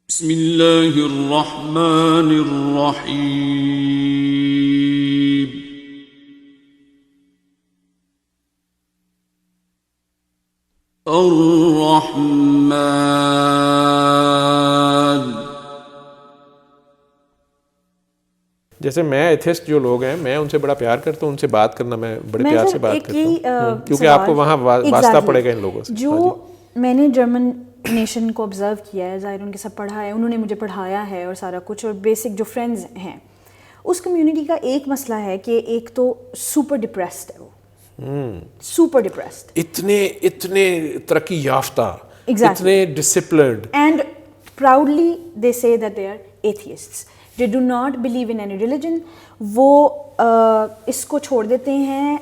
بسم اللہ الرحمن الرحیم الرحمن. جیسے میں ایتھسٹ جو لوگ ہیں میں ان سے بڑا پیار کرتا ہوں, ان سے بات کرنا میں بڑے پیار سے بات کرتا ہوں کیونکہ آپ کو وہاں واسطہ پڑے گا ان لوگوں سے. جو میں نے جرمن نیشن کو آبزرو کیا ہے, ظاہر ان کے ساتھ پڑھا ہے, انہوں نے مجھے پڑھایا ہے اور سارا کچھ, اور بیسک جو فرینڈز ہیں اس کمیونٹی کا ایک مسئلہ ہے کہ ایک تو سپر ڈپریسڈ ہے, وہ سپر ڈپریسڈ, اتنے ترقی یافتہ, اتنے disciplined, and proudly they say that they are atheists. They do not believe in any religion. وہ اس کو چھوڑ دیتے ہیں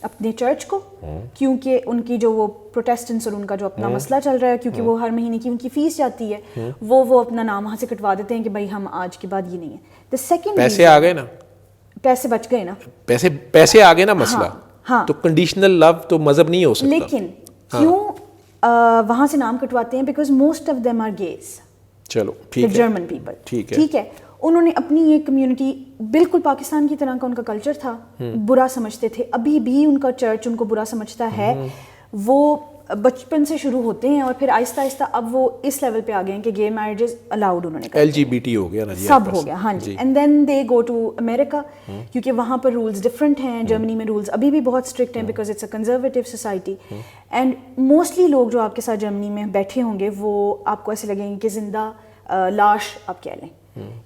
اپنے چرچ کو, کیونکہ ان کی جو وہ پروٹیسٹنٹس اور ان کا جو اپنا مسئلہ چل رہا ہے, کیونکہ وہ ہر مہینے کی ان کی فیس جاتی ہے, وہ اپنا نام وہاں سے کٹوا دیتے ہیں کہ بھائی ہم آج کے بعد یہ نہیں ہے. دا سیکنڈ, پیسے آ گئے نا, پیسے بچ گئے نا, پیسے آ گئے نا مسئلہ. تو کنڈیشنل لو تو مذہب نہیں ہو سکتا. لیکن کیوں وہاں سے نام کٹواتے ہیں؟ Because most of them are gays. چلو ٹھیک ہے, جرمن پیپل, ٹھیک ہے. انہوں نے اپنی یہ کمیونٹی بالکل پاکستان کی طرح کا ان کا کلچر تھا, برا سمجھتے تھے, ابھی بھی ان کا چرچ ان کو برا سمجھتا ہے. وہ بچپن سے شروع ہوتے ہیں اور پھر آہستہ آہستہ اب وہ اس لیول پہ آ گئے ہیں کہ گے میرجز الاؤڈ, انہوں نے LGBT ہو گیا نا جی, سب ہو گیا. ہاں جی. And then they go to America, کیونکہ وہاں پر رولز ڈفرینٹ ہیں. جرمنی میں رولز ابھی بھی بہت اسٹرکٹ ہیں because it's a conservative society. And mostly لوگ جو آپ کے ساتھ جرمنی میں بیٹھے ہوں گے وہ آپ کو ایسے لگیں گے کہ زندہ لاش آپ کہہ لیں,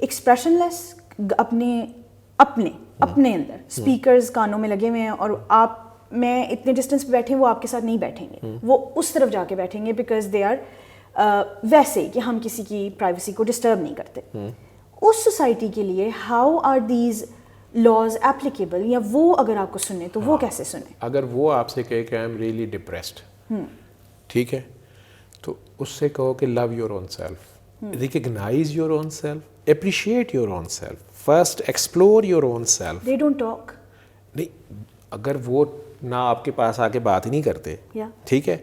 ایکسپریشن لیس, اپنے اندر اسپیکرز کانوں میں لگے ہوئے ہیں, اور آپ میں اتنے ڈسٹینس پہ بیٹھے وہ آپ کے ساتھ نہیں بیٹھیں گے, وہ اس طرف جا کے بیٹھیں گے بیکاز دے آر ویسے کہ ہم کسی کی پرائیویسی کو ڈسٹرب نہیں کرتے. اس سوسائٹی کے لیے how are these laws applicable, یا وہ اگر آپ کو سنیں تو وہ کیسے سنیں؟ اگر وہ آپ سے کہے کہ آئی ایم ریئلی ڈپریسڈ, ٹھیک ہے, تو اس سے کہو کہ love your own self, recognise your own self, appreciate your own self, first explore your own self. They don't talk. نہیں, اگر وہ نہ آپ کے پاس آ کے بات ہی نہیں کرتے, ٹھیک ہے,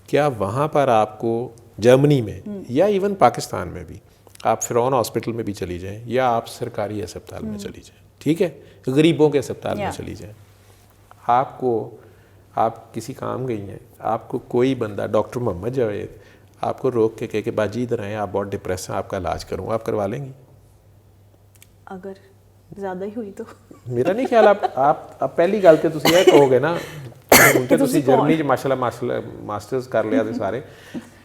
کیا وہاں پر آپ کو جرمنی میں یا ایون پاکستان میں بھی آپ فرعون ہاسپٹل میں بھی چلی جائیں یا آپ سرکاری اسپتال میں چلی جائیں, ٹھیک ہے, غریبوں کے اسپتال میں چلی جائیں, آپ کسی کام گئی ہیں, آپ کو کوئی بندہ, ڈاکٹر محمد جاوید آپ کو روک کے کہے کہ باجی ادھر آئیں, آپ بہت ڈپریس ہیں, آپ کا علاج کروں, آپ کروا لیں گی؟ اگر زیادہ ہی ہوئی تو میرا نہیں خیال. آپ پہلی گل تو تسی یہ کہو گے نا کہ تسی جرمنی ماشاءاللہ ماسٹرز کر لیا تے سارے,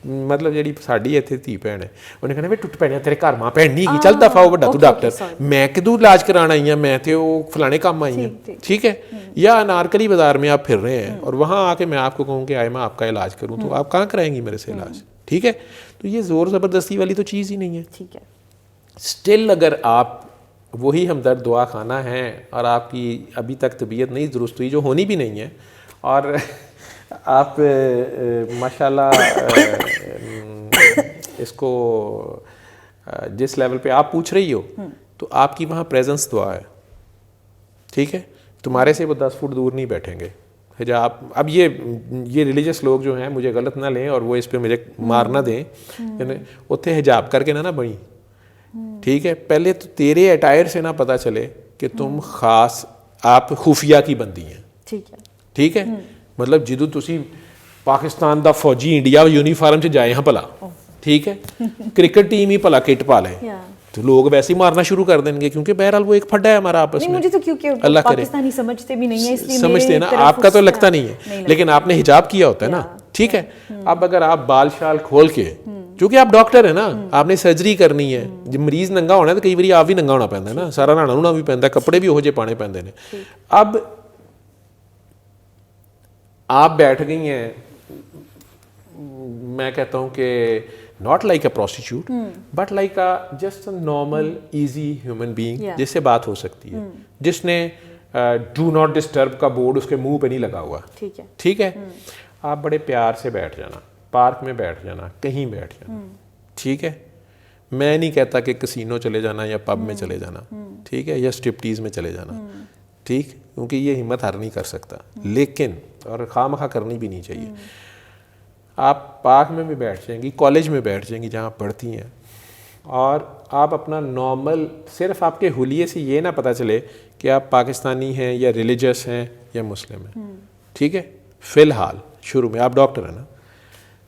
مطلب جیڑی ساڈی ایتھے دھی بھੈਣ ہے انہیں کہنا ٹوٹ پینے تیرے گھر ماں بھੈਣ نہیں گی, چل دفعہ ہو بڑا تو ڈاکٹر, میں کدوں علاج کرانا آئی ہوں, میں تے وہ فلانے کام آئی ہوں, ٹھیک ہے. یا انارکلی بازار میں آپ پھر رہے ہیں اور وہاں آ کے میں آپ کو کہوں کہ آئے میں آپ کا علاج کروں, تو آپ کہاں کرائیں گی میرے سے علاج, ٹھیک ہے. تو یہ زور زبردستی والی تو چیز ہی نہیں ہے. ٹھیک ہے. اسٹل اگر آپ وہی ہمدرد دعا خانہ ہیں اور آپ کی ابھی تک طبیعت نہیں درست ہوئی, جو ہونی بھی نہیں ہے, اور آپ ماشاءاللہ اس کو جس لیول پہ آپ پوچھ رہی ہو تو آپ کی وہاں پریزنس دعا ہے, ٹھیک ہے. تمہارے سے وہ 10 فٹ دور نہیں بیٹھیں گے حجاب. اب یہ ریلیجس لوگ جو ہیں مجھے غلط نہ لیں اور وہ اس پہ مجھے مار نہ دیں, اتنے حجاب کر کے نہ بنی, ٹھیک ہے. پہلے تو تیرے اٹائر سے نہ پتہ چلے کہ تم خاص آپ خفیہ کی بندی ہیں, ٹھیک ہے. مطلب جدو تسی پاکستان دا فوجی انڈیا یونیفارم سے جائے ہاں بھلا, ٹھیک ہے, کرکٹ ٹیم ہی بھلا کٹ پا لیں تو لوگ ویسے ہی مارنا شروع کر دیں گے, کیونکہ بہرحال وہ ایک پھڈا ہے ہمارا آپس میں. مجھے تو کیونکہ اللہ کرے پاکستانی سمجھتے بھی نہیں ہیں, اس لیے سمجھتے ہیں نا, آپ کا تو لگتا نہیں ہے, لیکن آپ نے حجاب کیا ہوتا ہے نا, ٹھیک ہے. اب اگر آپ بال شال کھول کے, کیونکہ آپ ڈاکٹر ہیں نا, آپ نے سرجری کرنی ہے, جب مریض ننگا ہونا ہے تو کئی بار آپ بھی ننگا ہونا پہنتا ہے نا, سارا نہانا ہونا بھی پہنتا ہے, کپڑے بھی ہو جے پانے پہنتے ہیں. اب آپ بیٹھ گئی ہیں, میں کہتا ہوں کہ not like a prostitute but like a just a normal easy human being, جس سے بات ہو سکتی ہے, جس نے do not disturb کا بورڈ اس کے منہ پہ نہیں لگا ہوا, ٹھیک ہے. آپ بڑے پیار سے بیٹھ جانا, پارک میں بیٹھ جانا, کہیں بیٹھ جانا, ٹھیک ہے. میں نہیں کہتا کہ کسینو چلے جانا یا پب میں چلے جانا, ٹھیک ہے, یا اسٹرپٹیز میں چلے جانا, ٹھیک, کیونکہ یہ ہمت ہر نہیں کر سکتا, لیکن اور خواہ مخواہ کرنی بھی نہیں چاہیے. آپ پارک میں بھی بیٹھ جائیں گی, کالج میں بیٹھ جائیں گی جہاں پڑھتی ہیں, اور آپ اپنا نارمل صرف آپ کے حلیے سے یہ نہ پتہ چلے کہ آپ پاکستانی ہیں یا ریلیجس ہیں یا مسلم ہیں, ٹھیک ہے. فی الحال شروع میں آپ ڈاکٹر ہیں نا,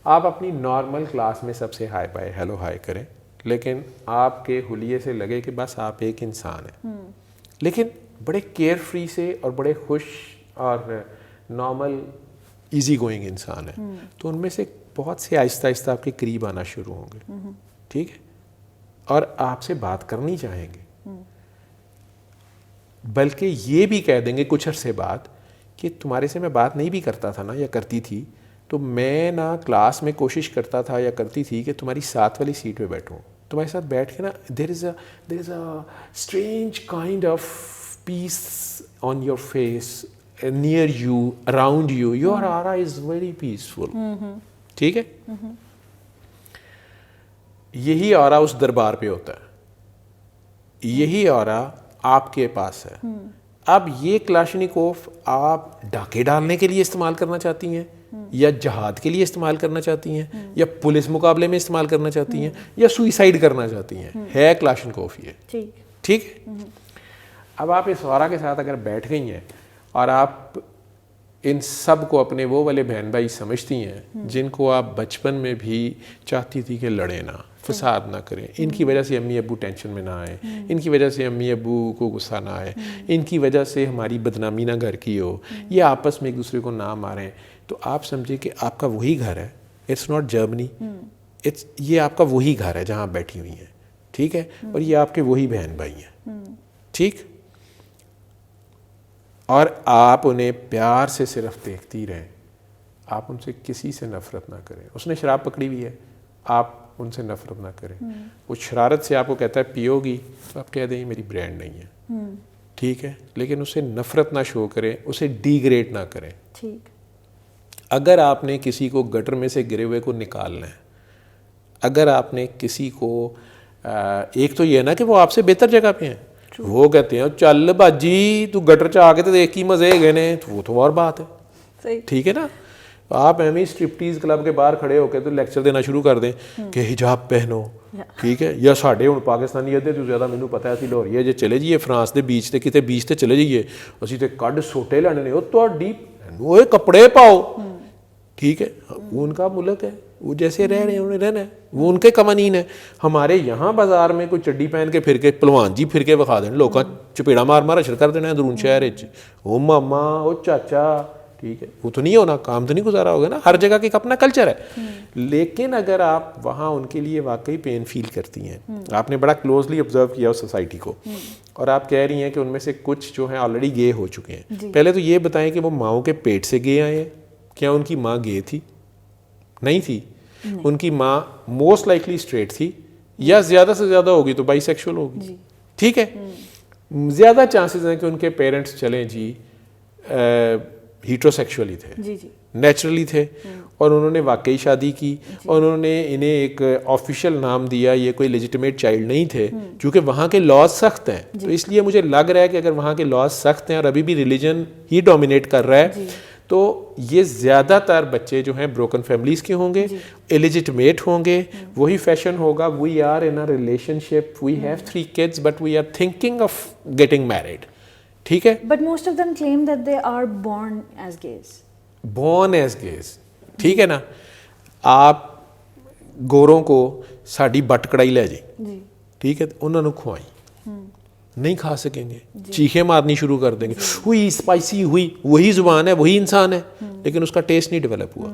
آپ اپنی نارمل کلاس میں سب سے ہائی بائے ہیلو ہائی کریں, لیکن آپ کے حلیے سے لگے کہ بس آپ ایک انسان ہیں, لیکن بڑے کیئر فری سے اور بڑے خوش اور نارمل ایزی گوئنگ انسان ہیں, تو ان میں سے بہت سے آہستہ آہستہ آپ کے قریب آنا شروع ہوں گے, ٹھیک ہے, اور آپ سے بات کرنی چاہیں گے, بلکہ یہ بھی کہہ دیں گے کچھ عرصے بعد کہ تمہارے سے میں بات نہیں بھی کرتا تھا نا یا کرتی تھی تو میں نا کلاس میں کوشش کرتا تھا یا کرتی تھی کہ تمہاری ساتھ والی سیٹ پہ بیٹھوں, تمہارے ساتھ بیٹھ کے نا there is a strange kind of peace on your face, near you, around you, your aura is very peaceful, ٹھیک ہے. یہی آرا اس دربار پہ ہوتا ہے, یہی آرا آپ کے پاس ہے. اب یہ کلاشنکوف آپ ڈاکے ڈالنے کے لیے استعمال کرنا چاہتی ہیں یا جہاد کے لیے استعمال کرنا چاہتی ہیں یا پولیس مقابلے میں استعمال کرنا چاہتی ہیں یا سوئسائڈ کرنا چاہتی ہیں, ہے کلاشنکوف یہ, ٹھیک ہے. اب آپ اس آرا کے ساتھ اگر بیٹھ گئی ہیں اور آپ ان سب کو اپنے وہ والے بہن بھائی سمجھتی ہیں جن کو آپ بچپن میں بھی چاہتی تھی کہ لڑے نہ, فساد نہ کریں, ان کی وجہ سے امی ابو ٹینشن میں نہ آئیں, ان کی وجہ سے امی ابو کو غصہ نہ آئے, ان کی وجہ سے ہماری بدنامی نہ گھر کی ہو, یہ آپس میں ایک دوسرے کو نہ ماریں, تو آپ سمجھیں کہ آپ کا وہی گھر ہے, اٹس ناٹ جرمنی, یہ آپ کا وہی گھر ہے جہاں آپ بیٹھی ہوئی ہیں, ٹھیک ہے, اور یہ آپ کے وہی بہن بھائی ہیں, ٹھیک. اور آپ انہیں پیار سے صرف دیکھتی رہیں, آپ ان سے کسی سے نفرت نہ کریں. اس نے شراب پکڑی ہوئی ہے, آپ ان سے نفرت نہ کریں. وہ شرارت سے آپ کو کہتا ہے پیو گی تو آپ کہہ دیں میری برانڈ نہیں ہے, ٹھیک ہے, لیکن اسے نفرت نہ شو کریں, اسے ڈی گریڈ نہ کریں. اگر آپ نے کسی کو گٹر میں سے گرے ہوئے کو نکالنا ہے, اگر آپ نے کسی کو ایک تو یہ نا کہ وہ آپ سے بہتر جگہ پہ ہیں, وہ کہتے ہیں چل باجی تو گٹر چ آ کے تو دیکھ کی مزے گئے نے, وہ تو اور بات ہے, ٹھیک ہے نا. آپ ایویں اسٹرپٹیز کلب کے باہر کھڑے ہو کے تو لیکچر دینا شروع کر دیں کہ حجاب پہنو, ٹھیک ہے, یا ساڈے ہوں پاکستانی ادھے تو زیادہ مینوں پتہ ہے اسی لاہوریے جے چلے جائیے فرانس دے بیچ تے کتے بیچ تے چلے جائیے, اسی تے کڈ سوٹے لینے نے, وہ تہاڈی اوے کپڑے پاؤ, ٹھیک ہے, وہ ان کا ملک ہے, وہ جیسے رہ رہے ہیں انہیں رہنا ہے, وہ ان کے قوانین ہیں. ہمارے یہاں بازار میں کوئی چڈی پہن کے پھر کے پلوان جی پھر کے وکھا دیں, لوکاں چپیڑا مار مار اشر کر دینا درون شہر وچ, او ماما او چاچا, ٹھیک ہے, وہ تو نہیں ہونا, کام تو نہیں گزارا ہوگا نا, ہر جگہ کا ایک اپنا کلچر ہے. لیکن اگر آپ وہاں ان کے لیے واقعی پین فیل کرتی ہیں, آپ نے بڑا کلوزلی آبزرو کیا اس سوسائٹی کو, اور آپ کہہ رہی ہیں کہ ان میں سے کچھ جو ہیں آلریڈی گے ہو چکے ہیں, پہلے تو یہ بتائیں کہ وہ ماؤں کے پیٹ سے گے آئے ہیں, کیا ان کی ماں گے تھی؟ نہیں تھی. ان کی ماں موسٹ لائکلی اسٹریٹ تھی, یا زیادہ سے زیادہ ہوگی تو بائی سیکشول ہوگی, ٹھیک ہے. زیادہ چانسز ہیں کہ ان کے پیرنٹس چلیں جی ہیٹرو سیکشولی تھے, نیچرلی تھے, اور انہوں نے واقعی شادی کی, اور انہوں نے انہیں ایک آفیشیل نام دیا, یہ کوئی لیجیٹیمیٹ چائلڈ نہیں تھے, چونکہ وہاں کے لاز سخت ہیں. تو اس لیے مجھے لگ رہا ہے کہ اگر وہاں کے لاز سخت ہیں اور ابھی بھی ریلیجن ہی ڈومینیٹ کر رہا ہے, تو یہ زیادہ تر بچے جو ہیں بروکن فیملیز کے ہوں گے, ایلیجیٹمیٹ ہوں گے, وہی فیشن ہوگا, we are in a relationship, we have 3 kids but we are thinking of getting married, ٹھیک ہے. But most of them claim that they are born as gays. Born as gays, ٹھیک ہے نا. آپ گوروں کو ساڈی but کڑائی لے جائیں, ٹھیک ہے, انہوں نے کھوائی نہیں کھا سکیں گے, چیخیں مارنی شروع کر دیں گے, ہوئی اسپائسی ہوئی, وہی زبان ہے, وہی انسان ہے, لیکن اس کا ٹیسٹ نہیں ڈیولپ ہوا,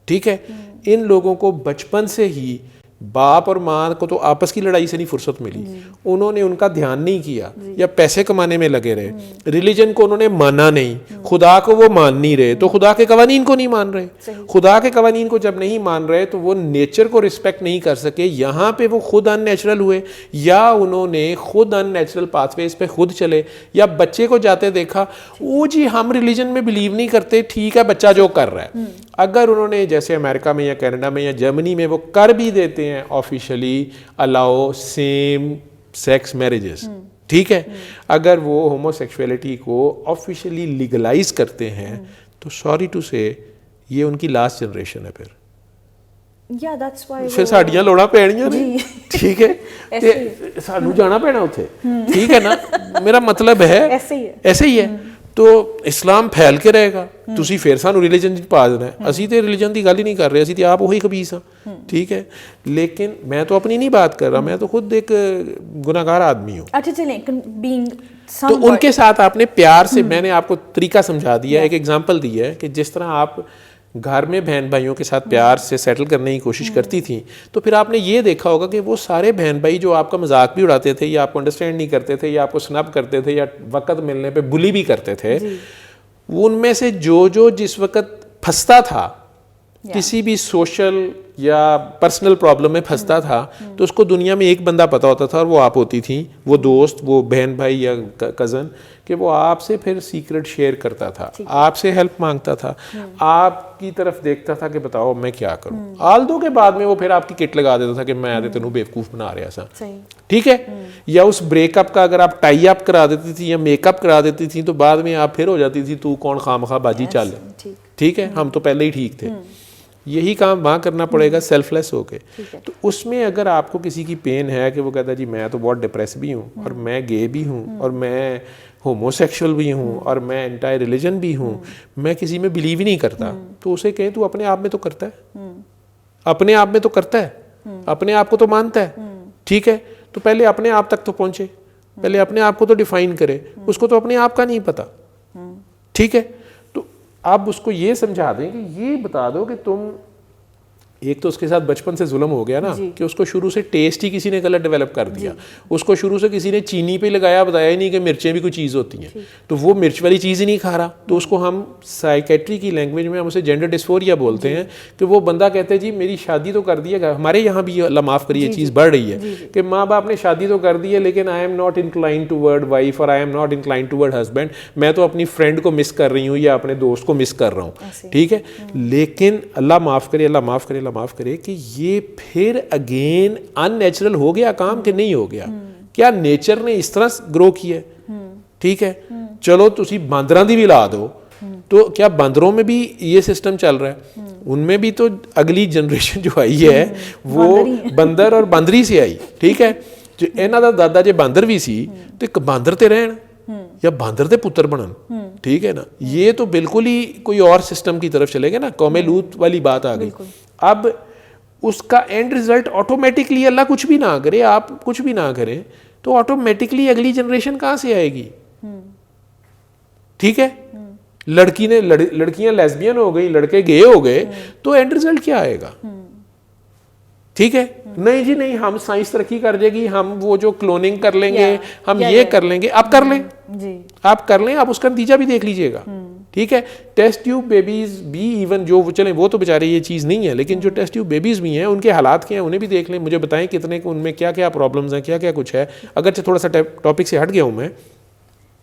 ٹھیک ہے. ان لوگوں کو بچپن سے ہی باپ اور ماں کو تو آپس کی لڑائی سے نہیں فرصت ملی, انہوں نے ان کا دھیان نہیں کیا, یا پیسے کمانے میں لگے رہے, ریلیجن کو انہوں نے مانا نہیں, خدا کو وہ مان نہیں رہے, تو خدا کے قوانین کو نہیں مان رہے. خدا کے قوانین کو جب نہیں مان رہے تو وہ نیچر کو رسپیکٹ نہیں کر سکے, یہاں پہ وہ خود ان نیچرل ہوئے, یا انہوں نے خود ان نیچرل پاتھ ویز پہ خود چلے, یا بچے کو جاتے دیکھا, او جی ہم ریلیجن میں بلیو نہیں کرتے, ٹھیک ہے بچہ جو کر رہا ہے. اگر انہوں نے جیسے امریکہ میں یا کینیڈا میں یا جرمنی میں وہ کر بھی دیتے ہیں آفیشلی الاؤ سیم سیکس میرجز, ٹھیک ہے, اگر وہ ہومو سیکشولیٹی کو آفیشلی لیگلائز کرتے ہیں, تو سوری ٹو سے یہ ان کی لاسٹ جنریشن ہے. پھر Yeah, that's why پھر ساڈیاں لوڑاں پینیاں نے. ٹھیک ہے تے سانو جانا پینا اتھے, ٹھیک ہے نا, میرا مطلب ہے ایسے ہی ہے. تو اسلام پھیل کے رہے گا, تسی پھر سانو ریلیجن پا دینا ہے. اسی تے ریلیجن دی گل ہی نہیں کر رہے, اسی تے آپ وہی خبیث ہیں, ٹھیک ہے. لیکن میں تو اپنی نہیں بات کر رہا, میں تو خود ایک گناہگار آدمی ہوں. اچھا چلیں, تو ان کے ساتھ آپ نے پیار سے, میں نے آپ کو طریقہ سمجھا دیا, ایک ایگزامپل دی ہے کہ جس طرح آپ گھر میں بہن بھائیوں کے ساتھ پیار سے سیٹل کرنے کی کوشش کرتی تھیں, تو پھر آپ نے یہ دیکھا ہوگا کہ وہ سارے بہن بھائی جو آپ کا مذاق بھی اڑاتے تھے, یا آپ کو انڈرسٹینڈ نہیں کرتے تھے, یا آپ کو سنب کرتے تھے, یا وقت ملنے پہ بلی بھی کرتے تھے, وہ ان میں سے جو جس وقت پھنستا تھا کسی بھی سوشل یا پرسنل پرابلم میں پھنستا تھا, تو اس کو دنیا میں ایک بندہ پتا ہوتا تھا, اور وہ آپ ہوتی تھیں, وہ دوست, وہ بہن بھائی یا کزن, کہ وہ آپ سے پھر سیکرٹ شیئر کرتا تھا, آپ سے ہیلپ مانگتا تھا, آپ کی طرف دیکھتا تھا کہ بتاؤ میں کیا کروں. آلدو کے بعد میں وہ پھر آپ کی کٹ لگا دیتا تھا کہ میں تینوں بیوقوف بنا رہا سا, ٹھیک ہے. یا اس بریک اپ کا اگر آپ ٹائی اپ کرا دیتی تھی یا میک اپ کرا دیتی تھی, تو بعد میں آپ پھر ہو جاتی تھی تو کون خواہ بازی چل, ٹھیک ہے, ہم تو پہلے ہی ٹھیک تھے. یہی کام وہاں کرنا پڑے گا سیلف لیس ہو کے. تو اس میں اگر آپ کو کسی کی پین ہے کہ وہ کہتا ہے جی میں تو بہت ڈپریس بھی ہوں, اور میں گے بھی ہوں, اور میں ہومو سیکشول بھی ہوں, اور میں انٹائی ریلیجن بھی ہوں, میں کسی میں بلیو ہی نہیں کرتا, تو اسے کہیں تو اپنے آپ میں تو کرتا ہے, اپنے آپ میں تو کرتا ہے, اپنے آپ کو تو مانتا ہے, ٹھیک ہے. تو پہلے اپنے آپ تک تو پہنچے, پہلے اپنے آپ کو تو ڈیفائن کرے, اس کو تو اپنے آپ کا نہیں پتا, ٹھیک ہے. تو آپ اس کو یہ سمجھا دیں کہ یہ بتا دو کہ تم, ایک تو اس کے ساتھ بچپن سے ظلم ہو گیا نا, کہ اس کو شروع سے ٹیسٹ ہی کسی نے غلط ڈیولپ کر دیا, اس کو شروع سے کسی نے چینی پہ لگایا, بتایا ہی نہیں کہ مرچیں بھی کوئی چیز ہوتی ہیں, تو وہ مرچ والی چیز ہی نہیں کھا رہا. تو اس کو ہم سائیکیٹری کی لینگویج میں ہم اسے جینڈر ڈسفوریا بولتے ہیں, کہ وہ بندہ کہتے ہیں جی میری شادی تو کر دی ہے, ہمارے یہاں بھی اللہ معاف کریے یہ چیز بڑھ رہی ہے, کہ ماں باپ نے شادی تو کر دی ہے, لیکن I am not inclined toward wife, اور I am not inclined toward husband, میں تو اپنی فرینڈ کو مس کر رہی ہوں یا اپنے دوست کو مس کر رہا ہوں, ٹھیک ہے. لیکن اللہ معاف کرے, اللہ معاف کرے, اللہ معاف کرے, کہ یہ پھر اگین ان نیچرل ہو گیا کام کہ نہیں ہو گیا. کیا نیچر نے اس طرح گرو کیا ہے, ٹھیک ہے. چلو تسی باندراں دی بھی لا دو, تو کیا باندروں میں بھی یہ سسٹم چل رہا ہے؟ ان میں بھی تو اگلی جنریشن جو آئی ہے وہ بندر اور باندری سے آئی, ٹھیک ہے. جو انہاں دا دادا جے باندر بھی سی, تو ایک باندر تے رہن یا باندر دے پتر بنن, ٹھیک ہے نا. یہ تو بالکل ہی کوئی اور سسٹم کی طرف چلے گا نا, قوم لوط والی بات آ گئی. اب اس کا اینڈ ریزلٹ آٹومیٹکلی, اللہ کچھ بھی نہ کرے, آپ کچھ بھی نہ کریں, تو آٹومیٹکلی اگلی جنریشن کہاں سے آئے گی, ٹھیک ہے. لڑکیاں لیسبین ہو گئی, لڑکے گے ہو گئے, تو اینڈ ریزلٹ کیا آئے گا, ٹھیک ہے. نہیں جی نہیں, ہم سائنس ترقی کر جائے گی, ہم وہ جو کلوننگ کر لیں گے, ہم یہ کر لیں گے. آپ کر لیں, آپ کر لیں, آپ اس کا نتیجہ بھی دیکھ لیجئے گا, ٹھیک ہے. ٹیسٹ ٹیوب بیبیز بھی ایون جو چلیں وہ تو بیچارے یہ چیز نہیں ہے, لیکن جو ٹیسٹ ٹیوب بیبیز بھی ہیں ان کے حالات کیا ہیں انہیں بھی دیکھ لیں. مجھے بتائیں کتنے ان میں کیا کیا پرابلمز ہیں, کیا کیا کچھ ہے. اگرچہ تھوڑا سا ٹاپک سے ہٹ گیا ہوں میں,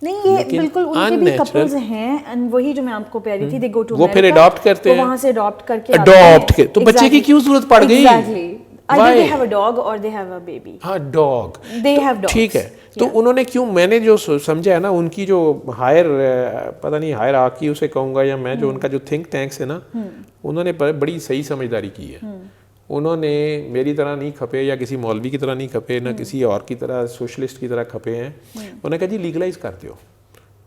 نہیں یہ بالکل ان کے بھی کپلز ہیں, وہی جو میں آپ کو کہہ رہی تھی, دے گو ٹو وہ پھر اڈاپٹ کرتے ہیں, وہاں سے اڈاپٹ کر کے اڈاپٹ کے, تو بچے کی کیوں ضرورت پڑ گئی, either they have a dog or they have a baby. ہاں ڈاگ, they have dogs, ٹھیک ہے. تو انہوں نے کیوں, میں نے جو سمجھا ہے نا, ان کی جو ہائر, پتہ نہیں ہائر آکی اسے کہوں گا, یا میں جو ان کا جو تھنک ٹینکس ہے نا, انہوں نے بڑی صحیح سمجھداری کی ہے. انہوں نے میری طرح نہیں کھپے, یا کسی مولوی کی طرح نہیں کھپے, نہ کسی اور کی طرح سوشلسٹ کی طرح کھپے ہیں. انہوں نے کہا جی لیگلائز کر دیو,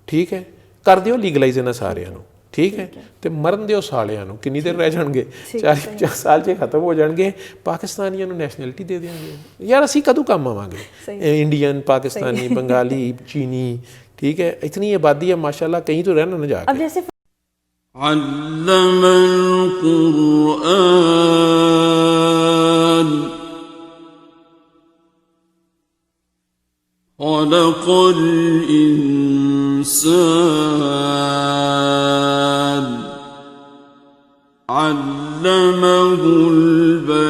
ٹھیک ہے, کر دیو لیگلائز انہاں ساریاں نو, ٹھیک ہے. تو مرن دیو سالیاں نو, کنی دیر رہ جان گے, 40-50 سال چ ختم ہو جان گے, پاکستانیاں نو نیشنلٹی دے دیاں گے. یار اسی کدوں کام آواں گے, انڈین, پاکستانی, بنگالی, چینی, ٹھیک ہے. اتنی آبادی ہے ماشاءاللہ, کہیں تو رہنا نہ جا کے. اب جیسے علم القرآن خلق الإنسان علمه البيان